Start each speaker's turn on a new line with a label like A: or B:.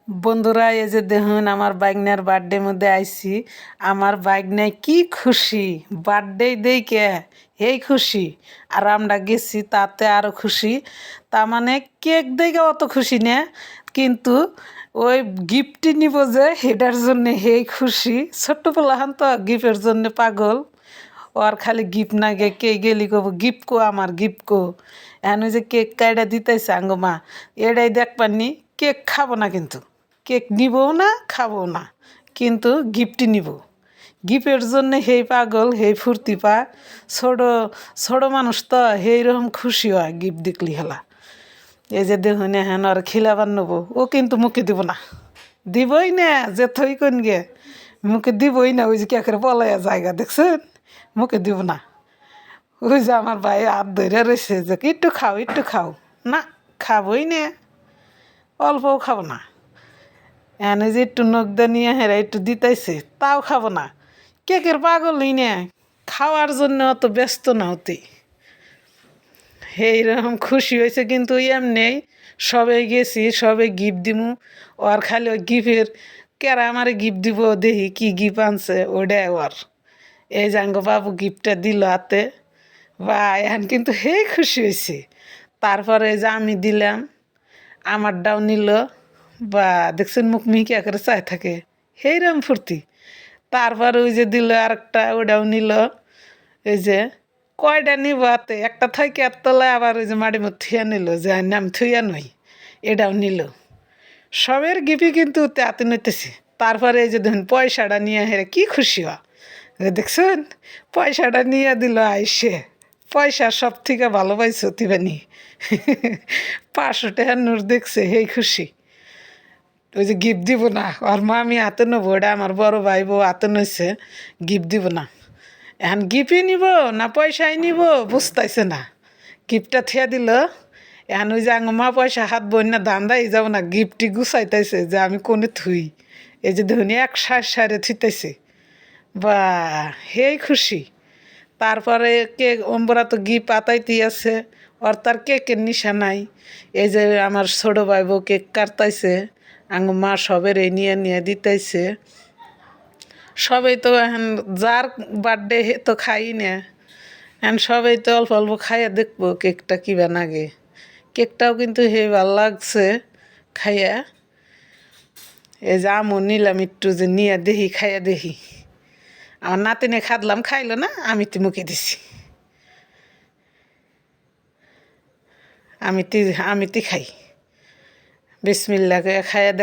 A: বন্ধুরা, এই যে দেখুন আমার বাইগনার বার্থডে মধ্যে আইছি। আমার বাইগনায় কি খুশি, বার্থডে দেখে এই খুশি। আর আমরা গেছি তাতে আরও খুশি। তা মানে কেক দেখে অত খুশি না, কিন্তু ওই গিফটটি নিব যে সেটার জন্যে সেই খুশি। ছোট্ট পোলাহান তো গিফটের জন্য পাগল। ওর খালি গিফট না গে কে গেলি কব গিফট কো, আমার গিফট কো। এখন ওই যে কেক কাইটা দিতেছে আঙ্গমা, এটাই দেখ পাননি। কেক খাবো না, কিন্তু কেক নিবও না, খাবো না, কিন্তু গিফটই নিব। গিফটের জন্য সেই পাগল, সেই ফুর্তি পা। ছোটো ছোটো মানুষ তো সেই রকম খুশি হয় গিফট দেখলি হেলা। এই যে দেখুন এখন আর খিলাবার নেবো, ও কিন্তু মুখে দিব না, দিবই না, যে থই কোন গে মুখে দিবই না। ওই যে কে করে পলাইয়া জায়গা দেখছেন, মুখে দিব না। ওই যে আমার ভাই হাত ধরে রয়েছে যে একটু খাও, একটু খাও। না, খাবই না, অল্পও খাবো না। এনে যে একটু নগদা নিয়ে হেরা একটু দিতেছে, তাও খাবো না। কেকের পাগলই না, খাওয়ার জন্য অত ব্যস্ত না হতে। এইরকম খুশি হয়েছে, কিন্তু এমনি সবাই গেছি, সবাই গিফট দিমু। ওর খালি ওই গিফটের কেরা আমারে গিফট দিব, দেখি কি গিফট আনছে ওটাই ওর। এই জাঙ্গ বাবু গিফটটা দিল হাতে, বা এখন কিন্তু হেই খুশি হয়েছে। তারপরে এই যে আমি দিলাম, আমারটাও নিল, বা দেখছেন মুখ মিহিকা করে চাই থাকে, সেইরকম ফুর্তি। তারপর ওই যে দিল আরেকটা, ওটাও নিল। এই যে কয়টা নিব হাতে, একটা থাকে আর তলায় আবার ওই যে মাড়ি মধ্যে থুয়া নিল, যে নাম থুয়া নই, এটাও নিল। সবের গিফি কিন্তু হাতে নিতেছি। তারপরে এই যে দেখুন পয়সাটা নিয়ে হেরে কি খুশি হয়, দেখছেন পয়সাটা নিয়ে দিল আইসে। পয়সা সব থেকে ভালো পাইছো তিবানি। 500 টাকার নোট দেখছে, সেই খুশি। ওই যে গিফট দিব না, আর মা আমি হাতে নেবো, ওটা আমার বড় ভাই বউ হাতে নইছে, গিফট দিব না। এখন গিফটই নিব না পয়সাই নিব বুঝতেছে না। গিফটটা থিয়া দিল। এখন ওই যে মা পয়সা হাত বই না দান্দাই যাব না, গিফটই গুছাইতেছে যে আমি কোনে থুই। এই যে ধনি এক সারে থুইতেছে, বা সেই খুশি। তারপরে কেক অম্বরা তো গি পাতাইতেই আছে, ওর তার কেকের নিশা নাই। এই যে আমার ছোটো ভাই বউ কেক কাটতাইছে, আঙ্গ মা সবের এই নিয়ে নিয়ে দিতেছে। সবাই তো এখন যার বার্থডে হে তো খাই না, এখন সবাই তো অল্প অল্প খাইয়া দেখবো কেকটা কিবা নাগে। কেকটাও কিন্তু হে ভাল লাগছে খাইয়া। এই যে আমও নিলাম একটু, যে নিয়ে দেখি খাইয়া দেখি। আমার নাতিনে খাদলাম, খাইলো না, আমি তো মুখে দিছি। আমি তি খাই, বিসমিল্লা করে খাইয়া